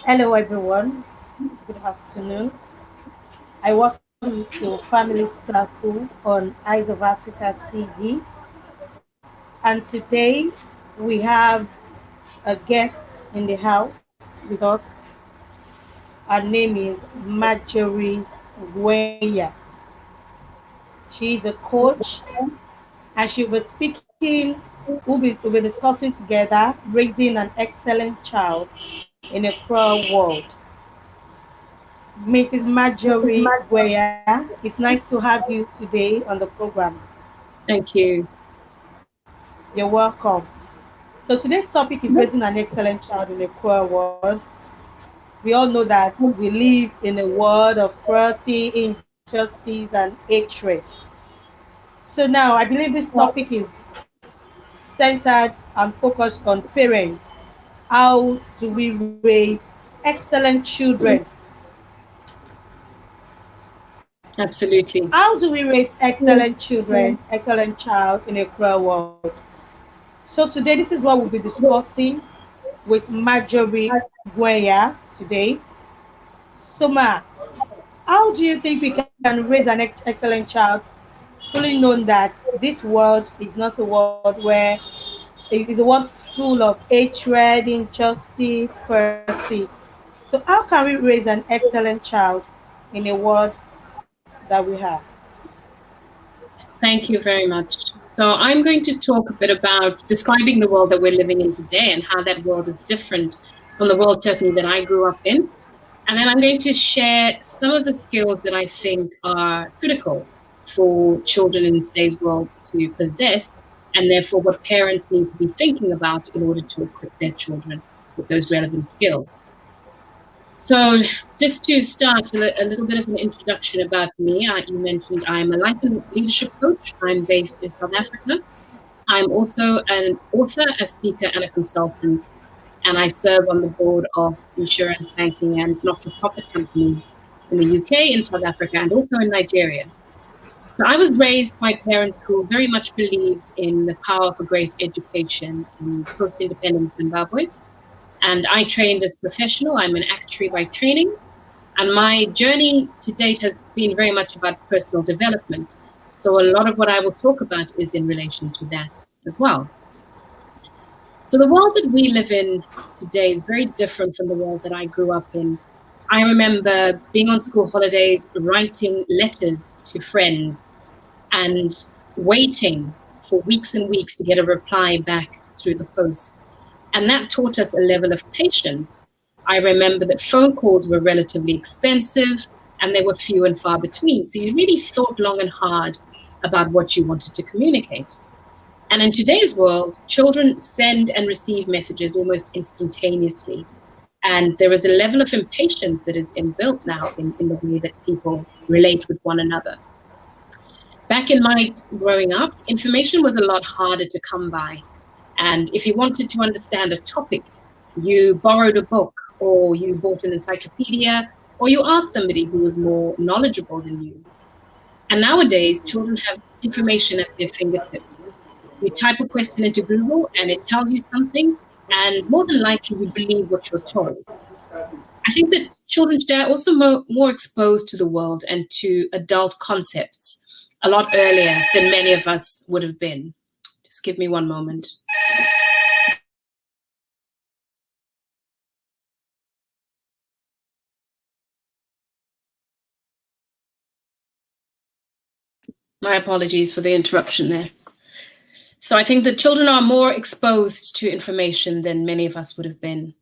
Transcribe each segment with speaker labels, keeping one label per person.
Speaker 1: Hello, everyone. Good afternoon. I welcome you to Family Circle on Eyes of Africa TV. And today we have a guest in the house with us. Her name is Marjorie Ngwenya. She is a coach and she was speaking, we'll be discussing together raising an excellent child in a cruel world. Mrs. Marjorie Ngwenya, it's nice to have you today on the program.
Speaker 2: Thank you.
Speaker 1: You're welcome. So today's topic is raising an excellent child in a cruel world. We all know that we live in a world of cruelty, injustice, and hatred. So now I believe this topic is centered and focused on parents. How do we raise excellent children?
Speaker 2: Absolutely.
Speaker 1: How do we raise excellent children, excellent child in a cruel world? So today this is what we'll be discussing with Marjorie Ngwenya today. So Ma, how do you think we can raise an excellent child, fully knowing that this world is not a world where it is a world full of hatred, injustice, cruelty. So how can we raise an excellent child in a world that we have?
Speaker 2: Thank you very much. So, I'm going to talk a bit about describing the world that we're living in today and how that world is different from the world, certainly, that I grew up in. And then I'm going to share some of the skills that I think are critical for children in today's world to possess, and therefore what parents need to be thinking about in order to equip their children with those relevant skills. So, just to start, a little bit of an introduction about me. You mentioned I'm a life and leadership coach. I'm based in South Africa. I'm also an author, a speaker, and a consultant. And I serve on the board of insurance, banking, and not for profit companies in the UK, in South Africa, and also in Nigeria. So, I was raised by parents who very much believed in the power of a great education in post independent Zimbabwe. And I trained as a professional. I'm an actuary by training. And my journey to date has been very much about personal development. So a lot of what I will talk about is in relation to that as well. So the world that we live in today is very different from the world that I grew up in. I remember being on school holidays, writing letters to friends and waiting for weeks and weeks to get a reply back through the post. And that taught us a level of patience. I remember that phone calls were relatively expensive and they were few and far between. So you really thought long and hard about what you wanted to communicate. And in today's world, children send and receive messages almost instantaneously. And there is a level of impatience that is inbuilt now in the way that people relate with one another. Back in my growing up, information was a lot harder to come by. And if you wanted to understand a topic, you borrowed a book or you bought an encyclopedia or you asked somebody who was more knowledgeable than you. And nowadays, children have information at their fingertips. You type a question into Google and it tells you something, and more than likely, you believe what you're told. I think that children today are also more exposed to the world and to adult concepts a lot earlier than many of us would have been. Just give me one moment. My apologies for the interruption there. So I think that children are more exposed to information than many of us would have been.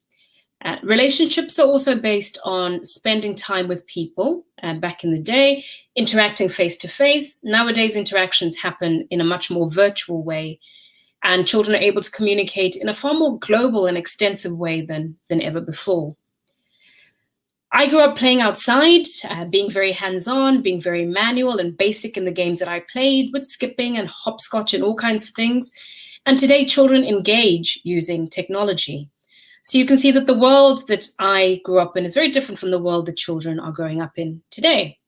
Speaker 2: Relationships are also based on spending time with people. Back in the day, interacting face to face. Nowadays, interactions happen in a much more virtual way, and children are able to communicate in a far more global and extensive way than ever before. I grew up playing outside, being very hands-on, being very manual and basic in the games that I played, with skipping and hopscotch and all kinds of things. And today, children engage using technology. So you can see that the world that I grew up in is very different from the world that children are growing up in today.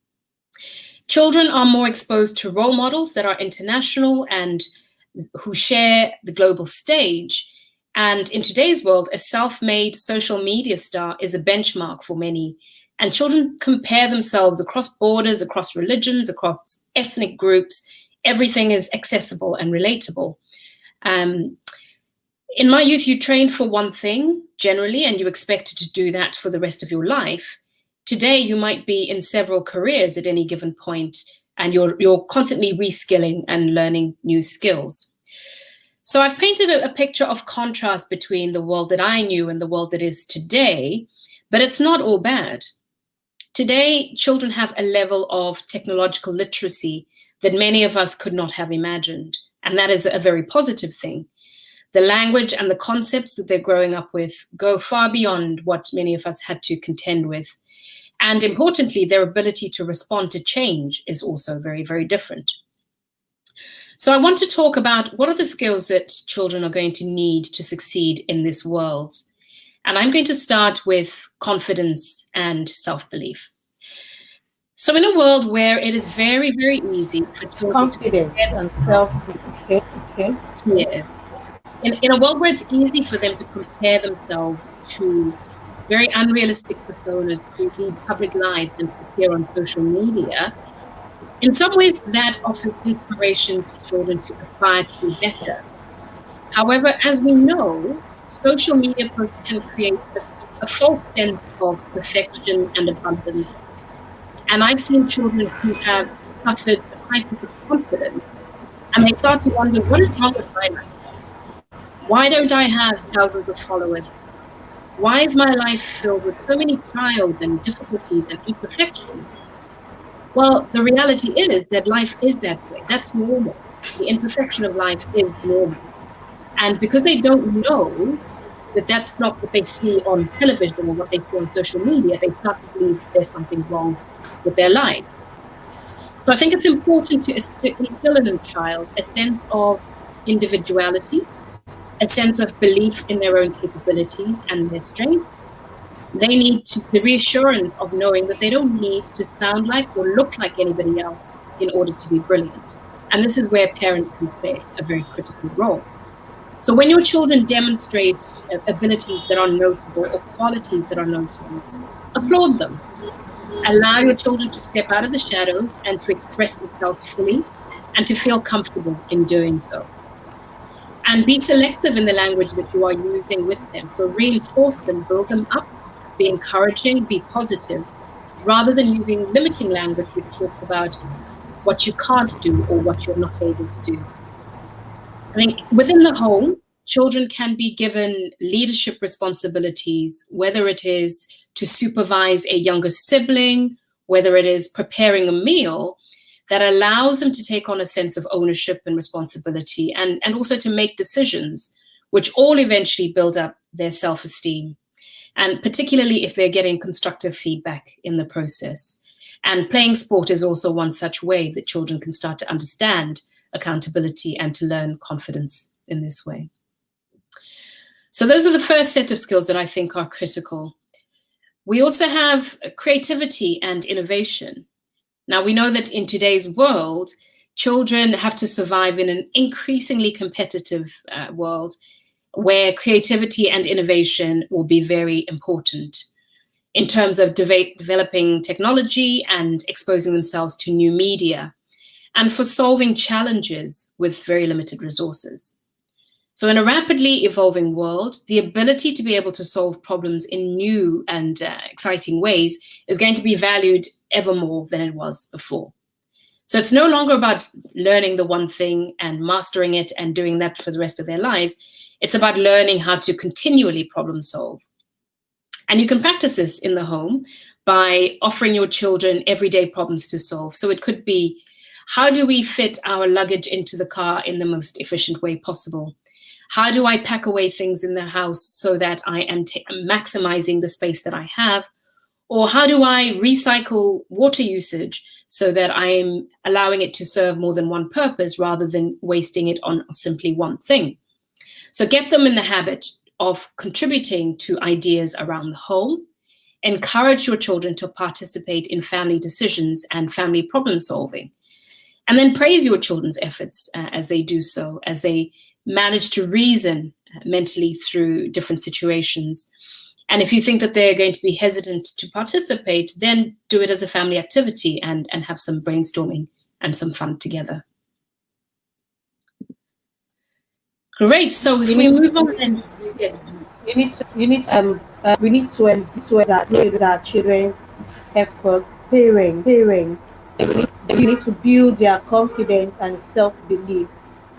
Speaker 2: Children are more exposed to role models that are international and who share the global stage. And in today's world, a self-made social media star is a benchmark for many. And children compare themselves across borders, across religions, across ethnic groups. Everything is accessible and relatable. In my youth, you trained for one thing generally, and you expected to do that for the rest of your life. Today, you might be in several careers at any given point, and you're constantly reskilling and learning new skills. So I've painted a picture of contrast between the world that I knew and the world that is today, but it's not all bad. Today, children have a level of technological literacy that many of us could not have imagined, and that is a very positive thing. The language and the concepts that they're growing up with go far beyond what many of us had to contend with. And importantly, their ability to respond to change is also very, very different. So I want to talk about what are the skills that children are going to need to succeed in this world. And I'm going to start with confidence and self-belief. So in a world where it is very, very easy for children
Speaker 1: confidence and self-belief. Okay.
Speaker 2: Yes. In a world where it's easy for them to compare themselves to very unrealistic personas who lead public lives and appear on social media, in some ways that offers inspiration to children to aspire to be better. However, as we know, social media posts can create a false sense of perfection and abundance. And I've seen children who have suffered a crisis of confidence, and they start to wonder, what is wrong with my life? Why don't I have thousands of followers? Why is my life filled with so many trials and difficulties and imperfections? Well, the reality is that life is that way. That's normal. The imperfection of life is normal. And because they don't know that that's not what they see on television or what they see on social media, they start to believe there's something wrong with their lives. So I think it's important to instill in a child a sense of individuality, a sense of belief in their own capabilities and their strengths. They need the reassurance of knowing that they don't need to sound like or look like anybody else in order to be brilliant. And this is where parents can play a very critical role. So when your children demonstrate abilities that are notable or qualities that are notable, applaud them. Allow your children to step out of the shadows and to express themselves fully and to feel comfortable in doing so. And be selective in the language that you are using with them. So reinforce them, build them up, be encouraging, be positive, rather than using limiting language which talks about what you can't do or what you're not able to do. I think within the home, children can be given leadership responsibilities, whether it is to supervise a younger sibling, whether it is preparing a meal, that allows them to take on a sense of ownership and responsibility and also to make decisions, which all eventually build up their self-esteem. And particularly if they're getting constructive feedback in the process. And playing sport is also one such way that children can start to understand accountability and to learn confidence in this way. So those are the first set of skills that I think are critical. We also have creativity and innovation. Now, we know that in today's world, children have to survive in an increasingly competitive world where creativity and innovation will be very important in terms of developing technology and exposing themselves to new media, and for solving challenges with very limited resources. So in a rapidly evolving world, the ability to be able to solve problems in new and exciting ways is going to be valued ever more than it was before. So it's no longer about learning the one thing and mastering it and doing that for the rest of their lives. It's about learning how to continually problem solve. And you can practice this in the home by offering your children everyday problems to solve. So it could be, how do we fit our luggage into the car in the most efficient way possible? How do I pack away things in the house so that I am maximizing the space that I have? Or how do I recycle water usage so that I am allowing it to serve more than one purpose rather than wasting it on simply one thing? So get them in the habit of contributing to ideas around the home. Encourage your children to participate in family decisions and family problem solving. And then praise your children's efforts as they do so, as they manage to reason mentally through different situations. And if you think that they're going to be hesitant to participate, then do it as a family activity and have some brainstorming and some fun together. Great. So if we move on, then yes,
Speaker 1: we need to our children's efforts. Parents, they need to build their confidence and self-belief.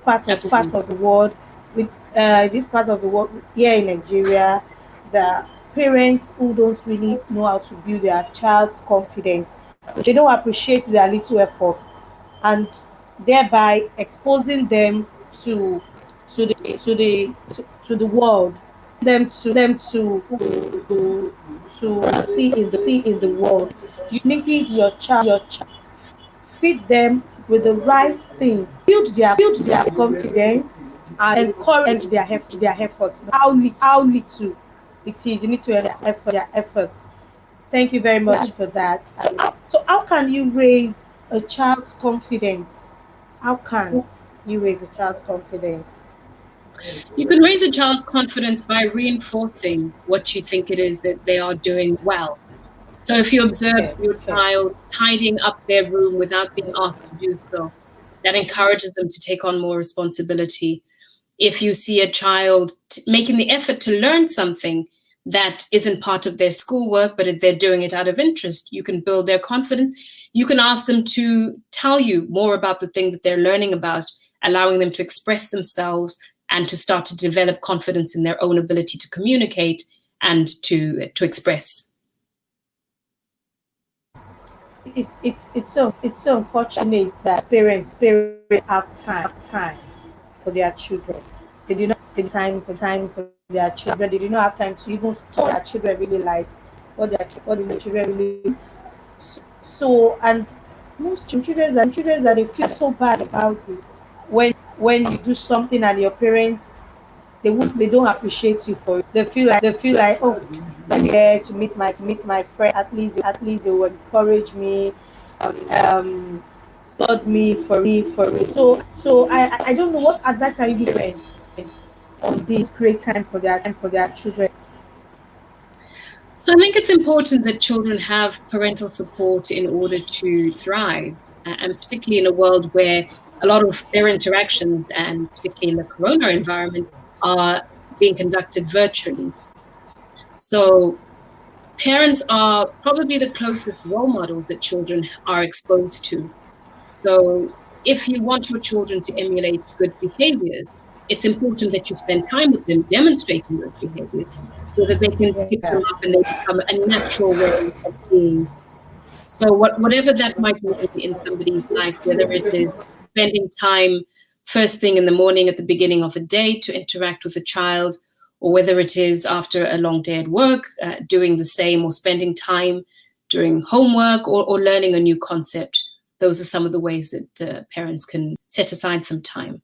Speaker 1: Part of the world, with this part of the world here in Nigeria, the parents who don't really know how to build their child's confidence, they don't appreciate their little effort, and thereby exposing them to to the world, them to see in the world. You need your child, feed them with the right things, build their confidence, and encourage their efforts. How little it is, you need to their effort. Thank you very much for that. So how can you raise a child's confidence? How can you raise a child's confidence?
Speaker 2: You can raise a child's confidence by reinforcing what you think it is that they are doing well. So if you observe your child tidying up their room without being asked to do so, that encourages them to take on more responsibility. If you see a child making the effort to learn something that isn't part of their schoolwork, but they're doing it out of interest, you can build their confidence. You can ask them to tell you more about the thing that they're learning about, allowing them to express themselves and to start to develop confidence in their own ability to communicate and to express.
Speaker 1: It's so unfortunate that parents have time for their children. They do not take time for their children. They do not have time to even what their children really likes, what the children really likes. So, and most children that they feel so bad about this when you do something and your parents, they don't appreciate you for it. They feel like, oh, I'm here to meet my friend. At least they will encourage me, applaud me for it. So I don't know what advice can you give parents on this great time for their children.
Speaker 2: So I think it's important that children have parental support in order to thrive, and particularly in a world where a lot of their interactions, and particularly in the corona environment, are being conducted virtually. So parents are probably the closest role models that children are exposed to. So if you want your children to emulate good behaviors, it's important that you spend time with them demonstrating those behaviors so that they can pick them up and they become a natural way of being. So whatever that might mean in somebody's life, whether it is spending time first thing in the morning at the beginning of a day to interact with a child, or whether it is after a long day at work, doing the same, or spending time during homework, or learning a new concept. Those are some of the ways that parents can set aside some time.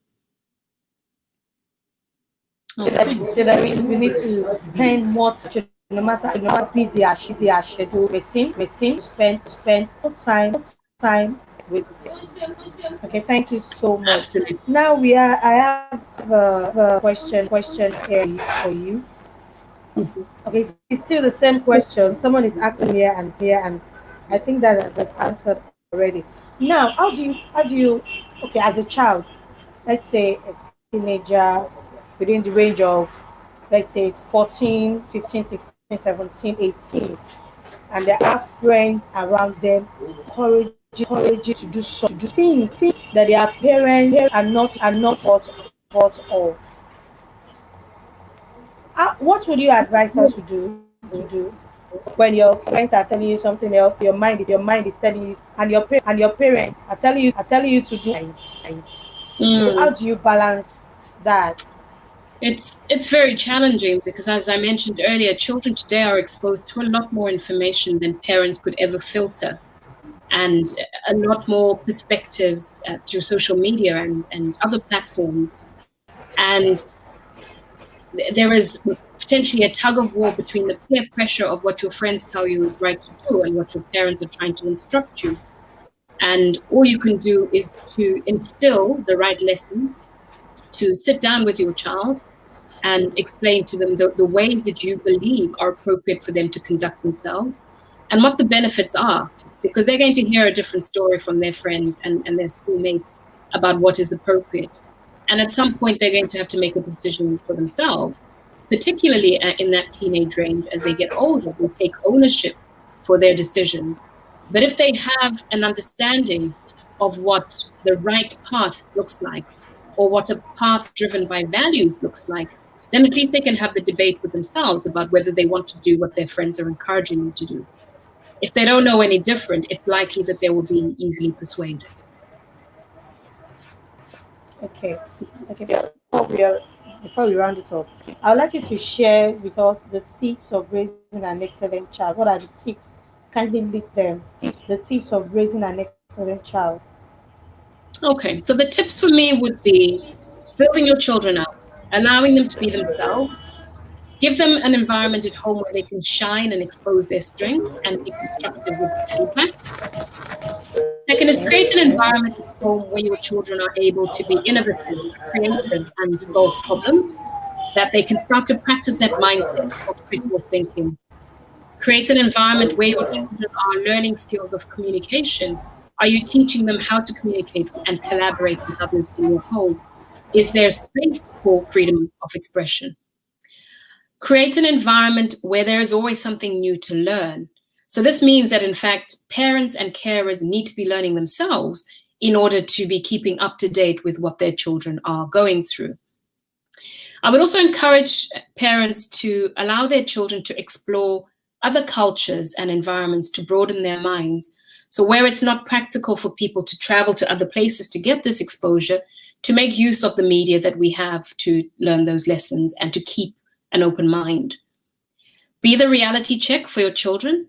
Speaker 1: Okay. So that means we need to spend more time, no matter how busy our schedule may seem, spend more time with them. Okay, thank you so much.
Speaker 2: Absolutely.
Speaker 1: Now I have a question here for you. Okay, it's still the same question. Someone is asking here, and I think that has been answered already. Now, how do you, okay, as a child, let's say a teenager within the range of, let's say, 14, 15, 16, 17, 18, and they have friends around them encourage you to do things that their parents are not thought of. What would you advise them to do when your friends are telling you something else? Your mind is telling you, and your parents are telling you to do things. So how do you balance that?
Speaker 2: It's very challenging because, as I mentioned earlier, children today are exposed to a lot more information than parents could ever filter, and a lot more perspectives through social media and other platforms. And there is potentially a tug of war between the peer pressure of what your friends tell you is right to do and what your parents are trying to instruct you. And all you can do is to instill the right lessons, to sit down with your child and explain to them the ways that you believe are appropriate for them to conduct themselves and what the benefits are, because they're going to hear a different story from their friends and their schoolmates about what is appropriate. And at some point, they're going to have to make a decision for themselves, particularly in that teenage range. As they get older, they take ownership for their decisions. But if they have an understanding of what the right path looks like, or what a path driven by values looks like, then at least they can have the debate with themselves about whether they want to do what their friends are encouraging them to do. If they don't know any different, it's likely that they will be easily persuaded.
Speaker 1: Okay. Okay. Before we round it up, I would like you to share with us the tips of raising an excellent child. What are the tips? Kindly list them. The tips of raising an excellent child.
Speaker 2: Okay, so the tips for me would be building your children up, allowing them to be themselves, give them an environment at home where they can shine and expose their strengths and be constructive with feedback. Second is create an environment at home where your children are able to be innovative, creative, and solve problems, that they can start to practice that mindset of critical thinking. Create an environment where your children are learning skills of communication. Are you teaching them how to communicate and collaborate with others in your home? Is there space for freedom of expression? Create an environment where there is always something new to learn. So this means that, in fact, parents and carers need to be learning themselves in order to be keeping up to date with what their children are going through. I would also encourage parents to allow their children to explore other cultures and environments to broaden their minds. So where it's not practical for people to travel to other places to get this exposure, to make use of the media that we have to learn those lessons and to keep an open mind. Be the reality check for your children.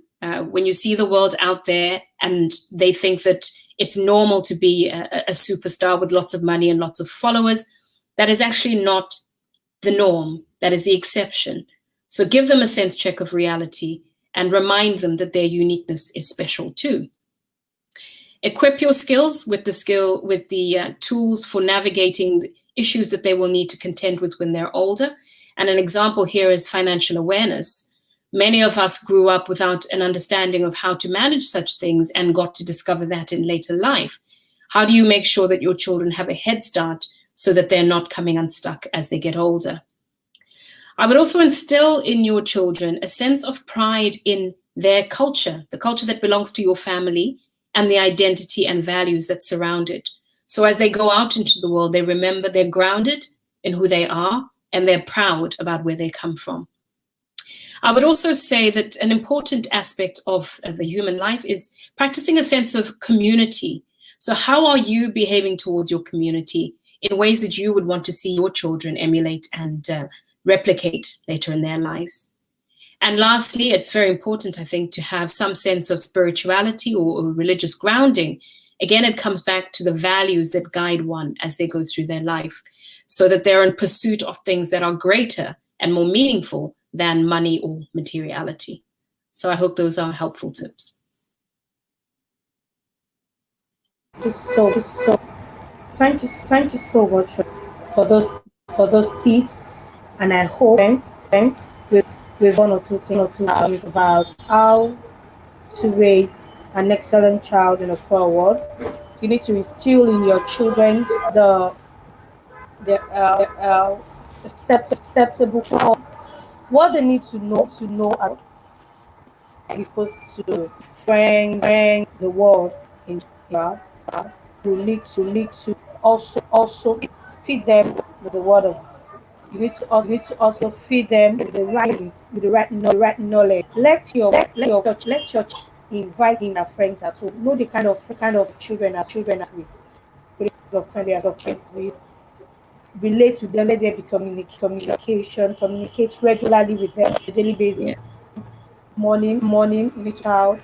Speaker 2: When you see the world out there and they think that it's normal to be a superstar with lots of money and lots of followers, that is actually not the norm. That is the exception. So give them a sense check of reality and remind them that their uniqueness is special too. Equip your skills with the tools for navigating the issues that they will need to contend with when they're older. And an example here is financial awareness. Many of us grew up without an understanding of how to manage such things and got to discover that in later life. How do you make sure that your children have a head start so that they're not coming unstuck as they get older? I would also instill in your children a sense of pride in their culture, the culture that belongs to your family, and the identity and values that surround it. So as they go out into the world, they remember they're grounded in who they are and they're proud about where they come from. I would also say that an important aspect of the human life is practicing a sense of community. So how are you behaving towards your community in ways that you would want to see your children emulate and replicate later in their lives? And lastly, it's very important, I think, to have some sense of spirituality or religious grounding. Again, it comes back to the values that guide one as they go through their life, so that they're in pursuit of things that are greater and more meaningful than money or materiality. So I hope those are helpful tips.
Speaker 1: So thank you so much for those tips, and I hope with one or two things about how to raise an excellent child in a poor world. You need to instill in your children the acceptable what they need to know about before to bring the world in general. You need to also feed them with the word of. You need to also feed them with the right knowledge. Let your invite in their friends at home. Know the kind of children are with the friends they are with. Relate to them. Let there be communication. Communicate regularly with them on a daily basis.
Speaker 2: Yeah.
Speaker 1: Morning, reach out,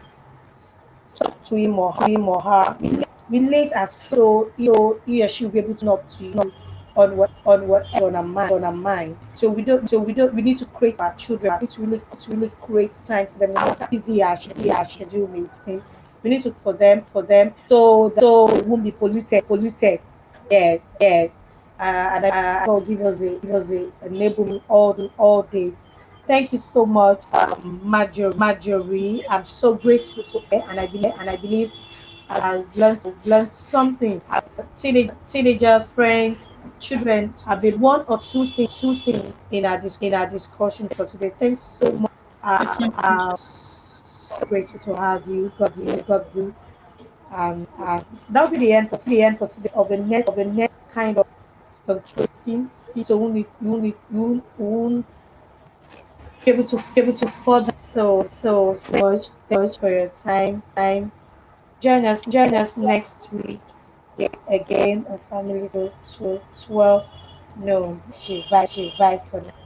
Speaker 1: talk to him or her. Relate as so he or she will be able to know up to you on what is on our mind. We need to create our children. We need to really create time for them. Not easy as schedule meeting. We need to for them so they won't be polluted. Yes. and God give us a enablement all days. Thank you so much, Marjorie. I'm so grateful to her, and I believe has learned something. Teenagers, friends, children have been one or two things in our discussion for today. Thanks so much.
Speaker 2: It's my pleasure.
Speaker 1: So grateful to have you. God bless. And that'll be the end for today of the next kind of trading. So we won't be able to further. So much for your time. Join us next week again on Family So 12 noon. Survive for now.